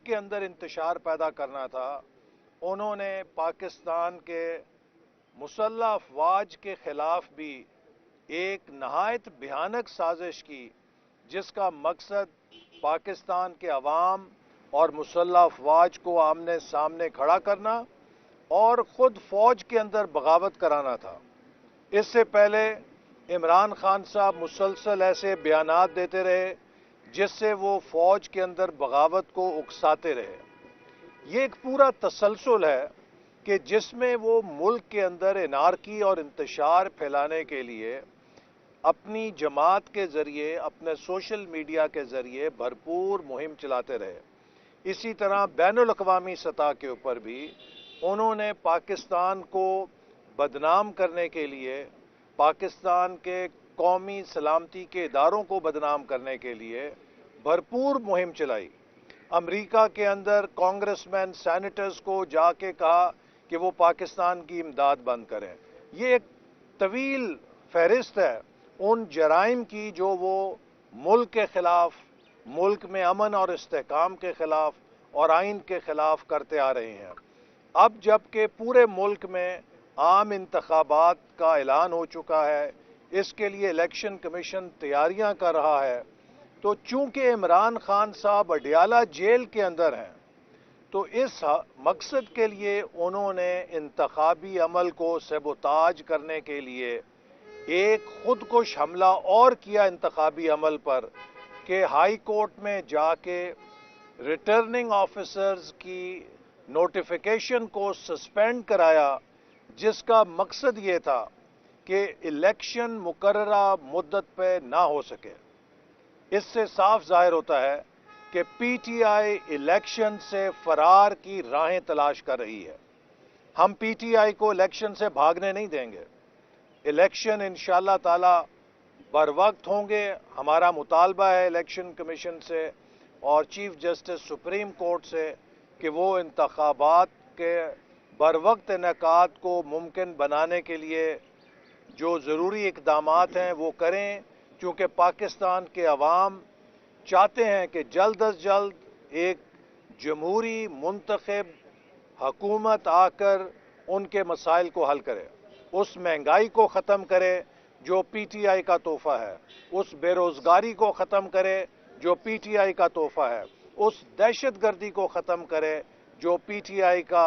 کے اندر انتشار پیدا کرنا تھا، انہوں نے پاکستان کے مسلح افواج کے خلاف بھی ایک نہایت بھیانک سازش کی، جس کا مقصد پاکستان کے عوام اور مسلح افواج کو آمنے سامنے کھڑا کرنا اور خود فوج کے اندر بغاوت کرانا تھا۔ اس سے پہلے عمران خان صاحب مسلسل ایسے بیانات دیتے رہے جس سے وہ فوج کے اندر بغاوت کو اکساتے رہے۔ یہ ایک پورا تسلسل ہے کہ جس میں وہ ملک کے اندر انارکی اور انتشار پھیلانے کے لیے اپنی جماعت کے ذریعے، اپنے سوشل میڈیا کے ذریعے بھرپور مہم چلاتے رہے۔ اسی طرح بین الاقوامی سطح کے اوپر بھی انہوں نے پاکستان کو بدنام کرنے کے لیے، پاکستان کے قومی سلامتی کے اداروں کو بدنام کرنے کے لیے بھرپور مہم چلائی۔ امریکہ کے اندر کانگریس مین سینیٹرز کو جا کے کہا کہ وہ پاکستان کی امداد بند کریں۔ یہ ایک طویل فہرست ہے ان جرائم کی جو وہ ملک کے خلاف، ملک میں امن اور استحکام کے خلاف اور آئین کے خلاف کرتے آ رہے ہیں۔ اب جب کہ پورے ملک میں عام انتخابات کا اعلان ہو چکا ہے، اس کے لیے الیکشن کمیشن تیاریاں کر رہا ہے، تو چونکہ عمران خان صاحب اڈیالہ جیل کے اندر ہیں، تو اس مقصد کے لیے انہوں نے انتخابی عمل کو سیبوتاج کرنے کے لیے ایک خودکش حملہ اور کیا انتخابی عمل پر، کہ ہائی کورٹ میں جا کے ریٹرننگ آفیسرز کی نوٹیفیکیشن کو سسپینڈ کرایا، جس کا مقصد یہ تھا کہ الیکشن مقررہ مدت پہ نہ ہو سکے۔ اس سے صاف ظاہر ہوتا ہے کہ پی ٹی آئی الیکشن سے فرار کی راہیں تلاش کر رہی ہے۔ ہم پی ٹی آئی کو الیکشن سے بھاگنے نہیں دیں گے۔ الیکشن انشاءاللہ تعالی بر وقت ہوں گے۔ ہمارا مطالبہ ہے الیکشن کمیشن سے اور چیف جسٹس سپریم کورٹ سے کہ وہ انتخابات کے بر وقت انعقاد کو ممکن بنانے کے لیے جو ضروری اقدامات ہیں وہ کریں، کیونکہ پاکستان کے عوام چاہتے ہیں کہ جلد از جلد ایک جمہوری منتخب حکومت آ کر ان کے مسائل کو حل کرے، اس مہنگائی کو ختم کرے جو پی ٹی آئی کا تحفہ ہے، اس بے روزگاری کو ختم کرے جو پی ٹی آئی کا تحفہ ہے، اس دہشت گردی کو ختم کرے جو پی ٹی آئی کا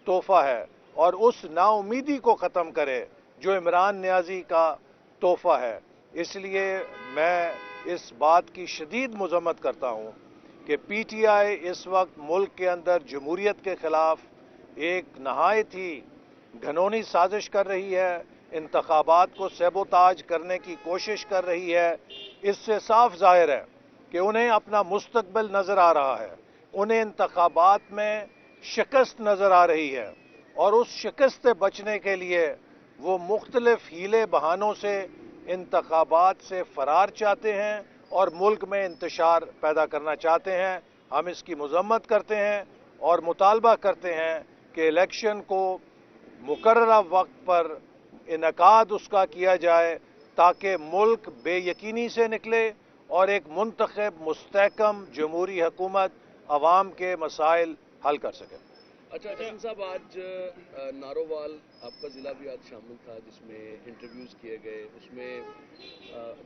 تحفہ ہے، اور اس نا امیدی کو ختم کرے جو عمران نیازی کا تحفہ ہے۔ اس لیے میں اس بات کی شدید مذمت کرتا ہوں کہ پی ٹی آئی اس وقت ملک کے اندر جمہوریت کے خلاف ایک نہایت ہی گھنونی سازش کر رہی ہے، انتخابات کو سیبوتاج کرنے کی کوشش کر رہی ہے۔ اس سے صاف ظاہر ہے کہ انہیں اپنا مستقبل نظر آ رہا ہے، انہیں انتخابات میں شکست نظر آ رہی ہے، اور اس شکست سے بچنے کے لیے وہ مختلف ہیلے بہانوں سے انتخابات سے فرار چاہتے ہیں اور ملک میں انتشار پیدا کرنا چاہتے ہیں۔ ہم اس کی مذمت کرتے ہیں اور مطالبہ کرتے ہیں کہ الیکشن کو مقررہ وقت پر انعقاد اس کا کیا جائے تاکہ ملک بے یقینی سے نکلے اور ایک منتخب مستحکم جمہوری حکومت عوام کے مسائل حل کر سکے۔ اچھا حسن صاحب، آج نارووال آپ کا ضلع بھی آج شامل تھا جس میں انٹرویوز کیے گئے، اس میں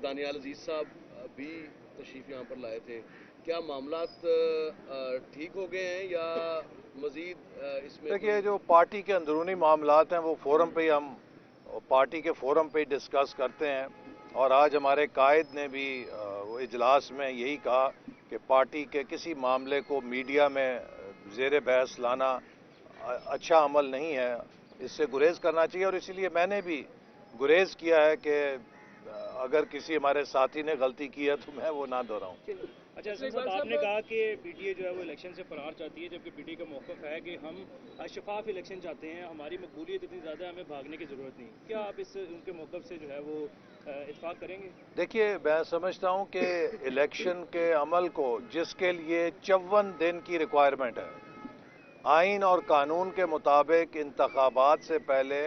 دانیال عزیز صاحب بھی تشریف یہاں پر لائے تھے۔ کیا معاملات ٹھیک ہو گئے ہیں یا مزید اس میں؟ دیکھیے، جو پارٹی کے اندرونی معاملات ہیں وہ فورم پہ ہی ہم پارٹی کے فورم پہ ہی ڈسکس کرتے ہیں، اور آج ہمارے قائد نے بھی وہ اجلاس میں یہی کہا کہ پارٹی کے کسی معاملے کو میڈیا میں زیر بحث لانا اچھا عمل نہیں ہے، اس سے گریز کرنا چاہیے، اور اسی لیے میں نے بھی گریز کیا ہے کہ اگر کسی ہمارے ساتھی نے غلطی کی ہے تو میں وہ نہ دہراؤں۔ اچھا حسن صاحب، آپ نے کہا کہ پی ٹی اے جو ہے وہ الیکشن سے فرار چاہتی ہے، جبکہ پی ٹی اے کا موقف ہے کہ ہم شفاف الیکشن چاہتے ہیں، ہماری مقبولیت اتنی زیادہ ہے، ہمیں بھاگنے کی ضرورت نہیں۔ کیا آپ اس ان کے موقف سے جو ہے وہ اتفاق کریں گے؟ دیکھیے، میں سمجھتا ہوں کہ الیکشن کے عمل کو، جس کے لیے 54 دن کی ریکوائرمنٹ ہے، آئین اور قانون کے مطابق انتخابات سے پہلے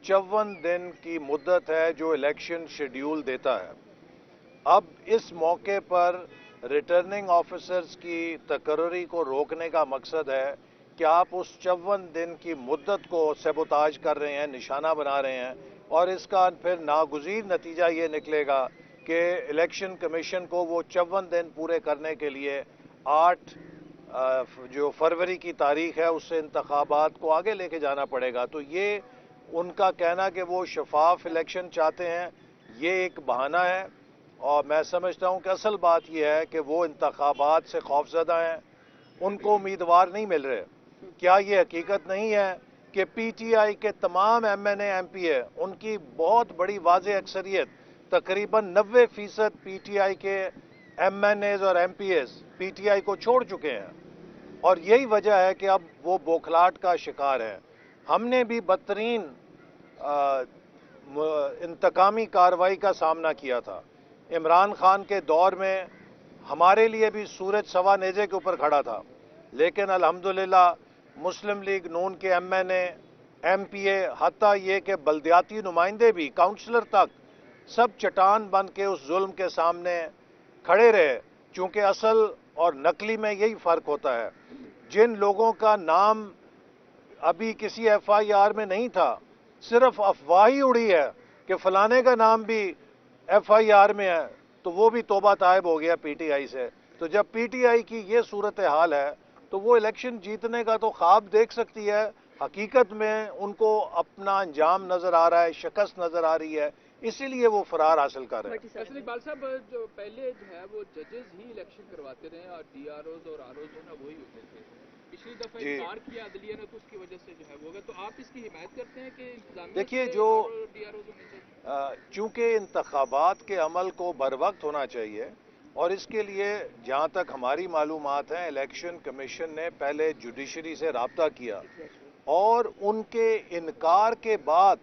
54 دن کی مدت ہے جو الیکشن شیڈیول دیتا ہے۔ اب اس موقع پر रिटर्निंग ऑफिसर्स की तकर्री को रोकने का मकसद है कि आप उस 54 दिन की मुद्दत को सबोताज कर रहे हैं, निशाना बना रहे हैं, और इसका फिर नागुज़ीर नतीजा ये निकलेगा कि इलेक्शन कमीशन को वो 54 दिन पूरे करने के लिए 8 जो फरवरी की तारीख है उससे इंतखाबात को आगे लेके जाना पड़ेगा। तो ये उनका कहना कि वो शफाफ इलेक्शन चाहते हैं, ये एक बहाना है, और मैं समझता हूं कि असल बात यह है कि वो इंतखाबात से खौफजदा हैं, उनको उम्मीदवार नहीं मिल रहे। क्या ये हकीकत नहीं है कि पीटीआई के तमाम एमएनए एमपीए, उनकी बहुत बड़ी वाज़ेह अक्सरियत, तकरीबन 90% पीटीआई के एमएनएज और एमपीएस पीटीआई को छोड़ चुके हैं, और यही वजह है कि अब वो बौखलाहट का शिकार है। हमने भी बदतरीन इंतकामी कार्रवाई का सामना किया था। इमरान खान के दौर में हमारे लिए भी सूरज सवा नेज़े के ऊपर खड़ा था, लेकिन अल्हम्दुलिल्लाह मुस्लिम लीग नून के एमएनए, एमपीए, हत्ता ये कि बल्दियाती नुमाइंदे भी, काउंसलर तक, सब चट्टान बन के उस जुल्म के सामने खड़े रहे। चूँकि असल और नकली में यही फ़र्क होता है। जिन लोगों का नाम अभी किसी एफआईआर में नहीं था, सिर्फ अफवाही उड़ी है कि फलाने का नाम भी एफआईआर में है, तो वो भी तौबा तायब हो गया पीटीआई से। तो जब पीटीआई की ये सूरत हाल है तो वो इलेक्शन जीतने का तो ख्वाब देख सकती है, हकीकत में उनको अपना अंजाम नजर आ रहा है, शिकस्त नजर आ रही है, इसीलिए वो फरार हासिल कर रहे हैं। असली इकबाल साहब, जो पहले जो है वो जजेस ही इलेक्शन करवाते रहे और डीआरओज और आरओज जो है वही होते थे। पिछली दफा इनकार किया अदलिया ने तो उसकी वजह से जो है वो हो गया। तो आप इसकी हिमायत करते हैं कि इंतजामिया देखिए, जो चूंकि इंतखाबात के अमल को बर वक्त होना चाहिए, और इसके लिए जहाँ तक हमारी मालूमात हैं, इलेक्शन कमीशन ने पहले जुडिशरी से राब्ता किया और उनके इनकार के बाद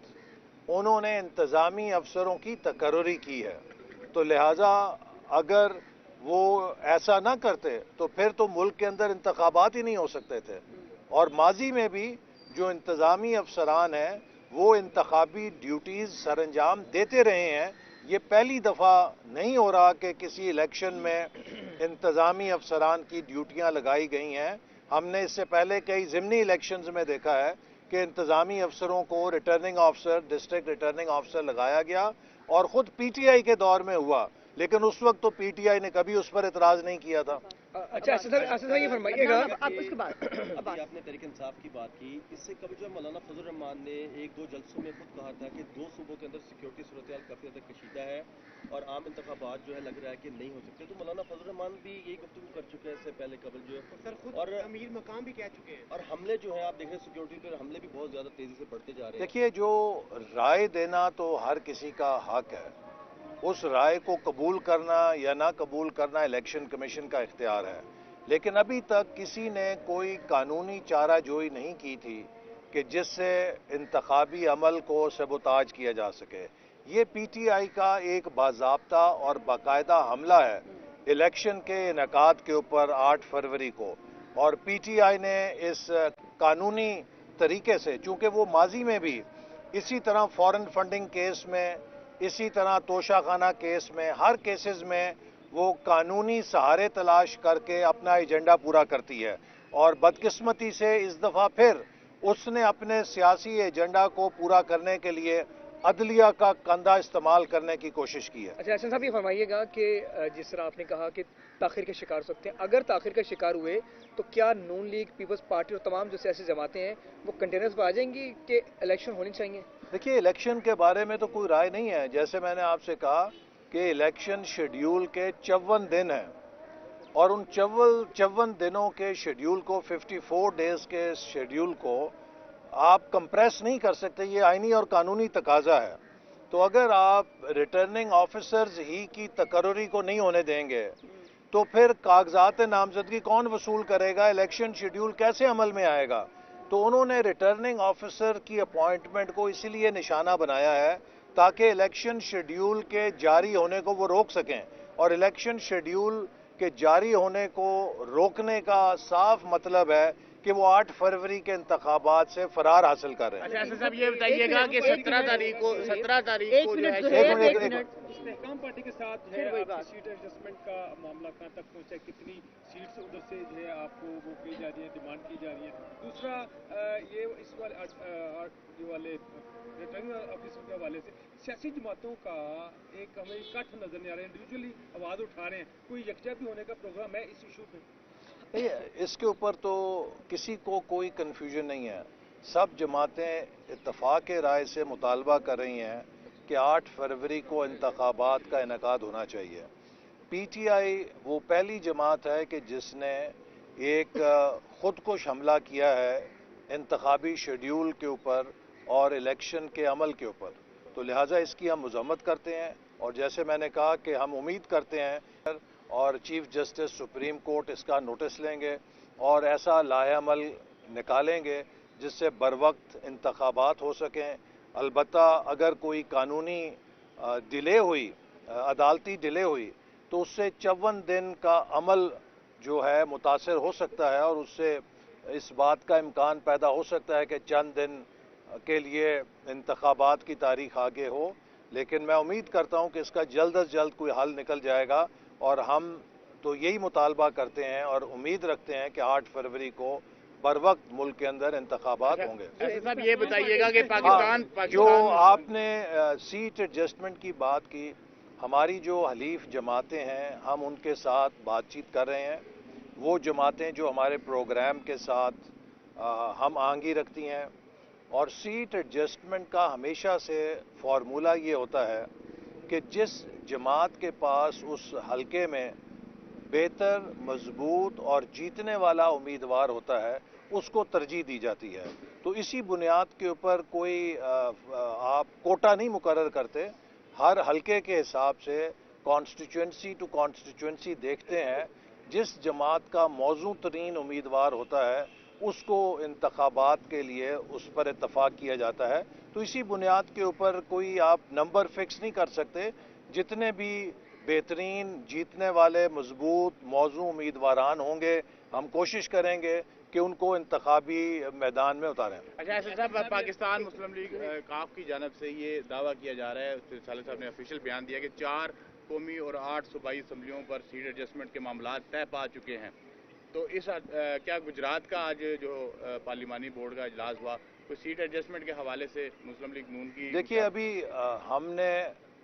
उन्होंने इंतज़ामी अफसरों की तकर्री की है। तो लिहाजा अगर वो ऐसा ना करते तो फिर तो मुल्क के अंदर इंतखाबात ही नहीं हो सकते थे। और माजी में भी जो इंतज़ामी अफसरान हैं वो इंतखाबी ड्यूटीज़ सरअंजाम देते रहे हैं। ये पहली दफ़ा नहीं हो रहा कि किसी इलेक्शन में इंतज़ामी अफसरान की ड्यूटियां लगाई गई हैं। हमने इससे पहले कई ज़िमनी इलेक्शंस में देखा है कि इंतज़ामी अफसरों को returning officer, district returning officer लगाया गया, और ख़ुद पीटीआई के दौर में हुआ, लेकिन उस वक्त तो पीटीआई ने कभी उस पर इतराज़ नहीं किया था। अच्छा सर, ये फरमाइएगा, आप उसके बाद आपने तहरीक इंसाफ की बात की, इससे कभी जो मौलाना फजल रहमान ने एक दो जलसों में खुद कहा था कि 2 सूबों के अंदर सिक्योरिटी सूरत हाल काफ़ी ज़्यादा कशीदा है और आम इंतखाबात जो है लग रहा है कि नहीं हो सकते। तो मौलाना फजल रहमान भी यही गुफ्तगू कर चुके हैं इससे पहले कबल जो है, और अमीर मकाम भी कह चुके हैं, और हमले जो है आप देख रहे हैं सिक्योरिटी पर हमले भी बहुत ज़्यादा तेज़ी से बढ़ते जा रहे हैं। देखिए, जो राय देना तो हर किसी का हक है, उस राय को कबूल करना या ना कबूल करना इलेक्शन कमीशन का इख्तियार है, लेकिन अभी तक किसी ने कोई कानूनी चाराजोई नहीं की थी कि जिससे इंतखाबी अमल को सबोताज किया जा सके। ये पीटीआई का एक बाज़ाब्ता और बाकायदा हमला है इलेक्शन के इनेकाद के ऊपर 8 फरवरी को, और पीटीआई ने इस कानूनी तरीके से, चूँकि वो माजी में भी इसी तरह फॉरेन फंडिंग केस में, इसी तरह तोशाखाना केस में, हर केसेस में वो कानूनी सहारे तलाश करके अपना एजेंडा पूरा करती है, और बदकिस्मती से इस दफ़ा फिर उसने अपने सियासी एजेंडा को पूरा करने के लिए अदलिया का कंधा इस्तेमाल करने की कोशिश की है। अच्छा साहब, ये फरमाइएगा कि जिस तरह आपने कहा कि ताखिर के शिकार हो सकते हैं, अगर ताखिर का शिकार हुए तो क्या नून लीग, पीपल्स पार्टी और तमाम जो सियासी जमातें हैं वो कंटेनर्स पर आ जाएंगी कि इलेक्शन होनी चाहिए? देखिए, इलेक्शन के बारे में तो कोई राय नहीं है। जैसे मैंने आपसे कहा कि इलेक्शन शेड्यूल के 54 दिन हैं, और उन 54 दिनों के शेड्यूल को, 54 डेज के शेड्यूल को आप कंप्रेस नहीं कर सकते। ये आईनी और कानूनी तकाजा है। तो अगर आप रिटर्निंग ऑफिसर्स ही की तकर्री को नहीं होने देंगे तो फिर कागजात नामजदगी कौन वसूल करेगा? इलेक्शन शेड्यूल कैसे अमल में आएगा? तो उन्होंने रिटर्निंग ऑफिसर की अपॉइंटमेंट को इसीलिए निशाना बनाया है ताकि इलेक्शन शेड्यूल के जारी होने को वो रोक सकें, और इलेक्शन शेड्यूल के जारी होने को रोकने का साफ मतलब है کہ وہ 8 फरवरी के इंतखाबात से फरार हासिल कर रहे हैं। अच्छा साहब ये बताइएगा कि 17 तारीख को जो है इस्तेहकाम पार्टी के साथ जो है आपकी सीट एडजस्टमेंट का मामला कहाँ तक पहुंचा है, कितनी सीट्स उधर से जो है आपको वो की जा रही है, डिमांड की जा रही है। दूसरा ये इस वाले रिटर्निंग ऑफिसर के हवाले से सियासी जमातों का एक हमें इकट्ठ नजर नहीं आ रहा है, इंडिविजुअली आवाज उठा रहे हैं, कोई यकजा भी होने का प्रोग्राम है इस इशू पे? इसके ऊपर तो किसी को कोई कन्फ्यूजन नहीं है। सब जमातें इत्तफाक राय से मुतालबा कर रही हैं कि 8 फरवरी को इंतखाबात का इनेकाद होना चाहिए। पीटीआई वो पहली जमात है कि जिसने एक खुदकुश हमला किया है इंतखाबी शेड्यूल के ऊपर और इलेक्शन के अमल के ऊपर, तो लिहाजा इसकी हम मज़म्मत करते हैं। और जैसे मैंने कहा कि हम उम्मीद करते हैं और चीफ जस्टिस सुप्रीम कोर्ट इसका नोटिस लेंगे और ऐसा लाहेअमल निकालेंगे जिससे बरवक्त इंतखाबात हो सकें। अलबत्ता अगर कोई कानूनी डिले हुई, अदालती डिले हुई, तो उससे 54 दिन का अमल जो है मुतासर हो सकता है और उससे इस बात का इम्कान पैदा हो सकता है कि चंद दिन के लिए इंतखाबात की तारीख आगे हो। लेकिन मैं उम्मीद करता हूं कि इसका जल्द अज जल्द कोई हल निकल जाएगा और हम तो यही मुतालबा करते हैं और उम्मीद रखते हैं कि 8 फरवरी को बर वक्त मुल्क के अंदर इंतखाबात होंगे। साहब ये बताइएगा कि पाकिस्तान जो आपने सीट एडजस्टमेंट की बात की, हमारी जो हलीफ जमातें हैं हम उनके साथ बातचीत कर रहे हैं। वो जमातें जो हमारे प्रोग्राम के साथ हम आंगी रखती हैं और सीट एडजस्टमेंट का हमेशा से फार्मूला ये होता है कि जिस जमात के पास उस हलके में बेहतर, मजबूत और जीतने वाला उम्मीदवार होता है उसको तरजीह दी जाती है। तो इसी बुनियाद के ऊपर कोई आप कोटा नहीं मुकर्रर करते, हर हलके के हिसाब से कॉन्स्टिट्यूंसी टू कॉन्स्टिट्यूंसी देखते हैं। जिस जमात का मौजू तरीन उम्मीदवार होता है उसको इंतखाबात के लिए उस पर इत्तफाक किया जाता है। तो इसी बुनियाद के ऊपर कोई आप नंबर फिक्स नहीं कर सकते। जितने भी बेहतरीन, जीतने वाले, मजबूत, मौजू उम्मीदवारान होंगे हम कोशिश करेंगे कि उनको इंतखाबी मैदान में उतारें। अच्छा ऐसा साहब, पाकिस्तान मुस्लिम लीग काफ की जानब से ये दावा किया जा रहा है, साले साहब ने ऑफिशियल बयान दिया कि 4 कौमी और 8 सूबाई असम्बलियों पर सीट एडजस्टमेंट के मामला तय पा चुके हैं। तो इस क्या गुजरात का आज जो पार्लिमानी बोर्ड का इजलास हुआ, कोई सीट एडजस्टमेंट के हवाले से मुस्लिम लीग नून की? देखिए अभी हमने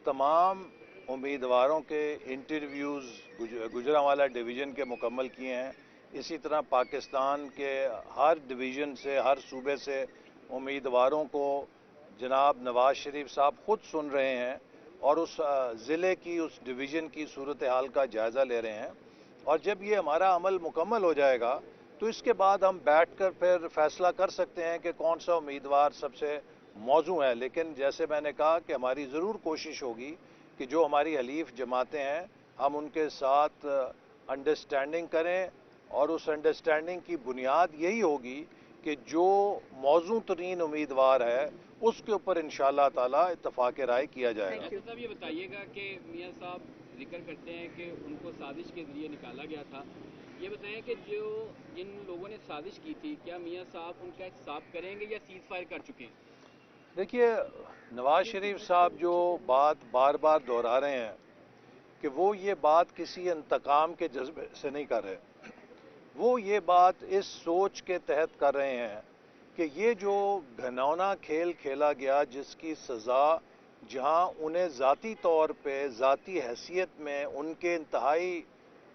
तमाम उम्मीदवारों के इंटरव्यूज़ गुजरांवाला डिवीज़न के मुकम्मल किए हैं। इसी तरह पाकिस्तान के हर डिवीज़न से, हर सूबे से उम्मीदवारों को जनाब नवाज शरीफ साहब खुद सुन रहे हैं और उस ज़िले की, उस डिवीज़न की सूरत हाल का जायज़ा ले रहे हैं। और जब ये हमारा अमल मुकम्मल हो जाएगा तो इसके बाद हम बैठकर फिर फैसला कर सकते हैं कि कौन सा उम्मीदवार सबसे मौजू है। लेकिन जैसे मैंने कहा कि हमारी ज़रूर कोशिश होगी कि जो हमारी हलीफ जमातें हैं हम उनके साथ अंडरस्टैंडिंग करें और उस अंडरस्टैंडिंग की बुनियाद यही होगी कि जो मौजू तरीन उम्मीदवार है उसके ऊपर इंशाअल्लाह ताला इत्तफाक राय किया जाएगा। साहब ये बताइएगा कि मियां साहब जिक्र करते हैं कि उनको साजिश के जरिए निकाला गया था, ये बताएं कि जिन लोगों ने साजिश की थी क्या मियां साहब उनका हिसाब करेंगे या सीज फायर कर चुके हैं? देखिए नवाज शरीफ साहब जो बात बार बार दोहरा रहे हैं कि वो ये बात किसी इंतकाम के जज्बे से नहीं कर रहे, वो ये बात इस सोच के तहत कर रहे हैं कि ये जो घिनौना खेल खेला गया जिसकी सज़ा जहां उन्हें ज़ाती तौर पे, ज़ाती हैसियत में उनके इंतहाई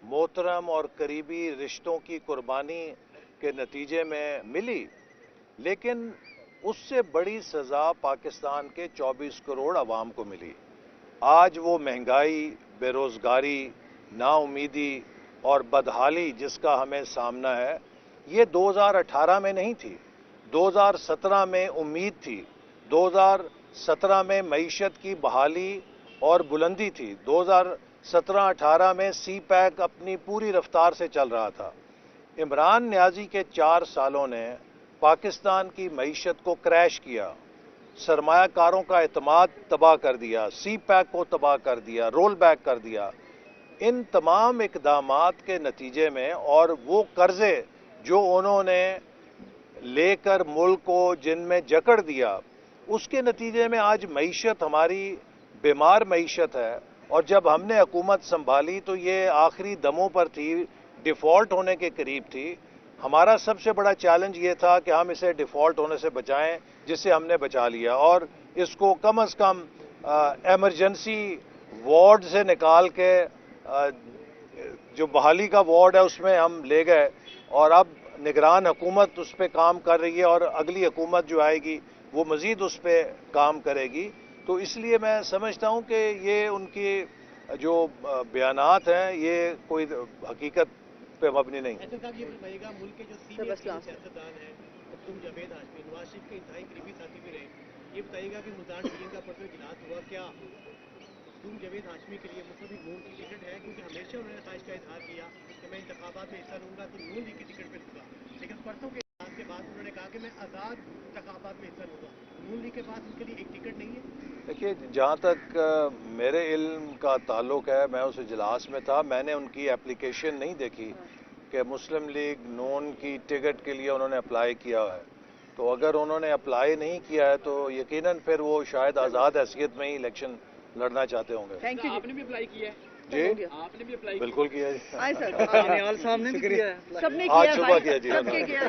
मोहतरम और करीबी रिश्तों की कुर्बानी के नतीजे में मिली, लेकिन उससे बड़ी सज़ा पाकिस्तान के 24 करोड़ अवाम को मिली। आज वो महंगाई, बेरोज़गारी, नाउमीदी और बदहाली जिसका हमें सामना है, ये 2018 में नहीं थी, 2017 में उम्मीद थी, 2017 में मईशत की बहाली और बुलंदी थी, 2017-18 में सी पैक अपनी पूरी रफ्तार से चल रहा था। इमरान न्याजी के 4 सालों ने पाकिस्तान की मईशत को क्रैश किया, सरमायाकारों का एतमाद तबाह कर दिया, सी पैक को तबाह कर दिया, रोल बैक कर दिया। इन तमाम इकदामात के नतीजे में और वो कर्जे जो उन्होंने लेकर मुल्क को जिनमें जकड़ दिया, उसके नतीजे में आज मईशत हमारी बीमार मईशत है। और जब हमने हुकूमत संभाली तो ये आखिरी दमों पर थी, डिफ़ॉल्ट होने के करीब थी। हमारा सबसे बड़ा चैलेंज ये था कि हम इसे डिफ़ॉल्ट होने से बचाएं, जिससे हमने बचा लिया, और इसको कम से कम एमरजेंसी वार्ड से निकाल के जो बहाली का वार्ड है उसमें हम ले गए, और अब निगरान हुकूमत उस पर काम कर रही है, और अगली हुकूमत जो आएगी वो मज़ीद उस पर काम करेगी। तो इसलिए मैं समझता हूँ कि ये उनकी जो बयानात हैं ये कोई हकीकत पे मबनी नहीं। ऐसा साहब ये बताइएगा, मुल्क के जो सीनियर सियासतदान हैं, तुम जावेद हाशमी नवाज शरीफ के इंतहाई करीबी साथी भी रहे, ये बताइएगा कि मुल्तान शरीफ का परसों इजलास हुआ, क्या तुम जावेद हाशमी के लिए मुस्लिम लीग नून की टिकट है? क्योंकि हमेशा उन्होंने ख्वाहिश का इजहार किया कि मैं इंतखाबात में हिस्सा लूंगा तो नून लीग की टिकट पर लूंगा, लेकिन परसों के इजलास के बाद उन्होंने कहा कि मैं आज़ाद इंतखाबात में हिस्सा लूंगा। नून लीग के पास उनके लिए एक टिकट नहीं है। देखिए, जहाँ तक मेरे इल्म का ताल्लुक है, मैं उस इजलास में था, मैंने उनकी एप्लीकेशन नहीं देखी कि मुस्लिम लीग नून की टिकट के लिए उन्होंने अप्लाई किया है। तो अगर उन्होंने अप्लाई नहीं किया है तो यकीनन फिर वो शायद आज़ाद हैसियत में ही इलेक्शन लड़ना चाहते होंगे। Thank you. आपने भी अप्लाई किया है? जी, आपने भी अप्लाई बिल्कुल किया जी। आए सर, दानियाल साहब ने भी किया है, सबने आज किया सुबह भाई, किया जी। सबके किया।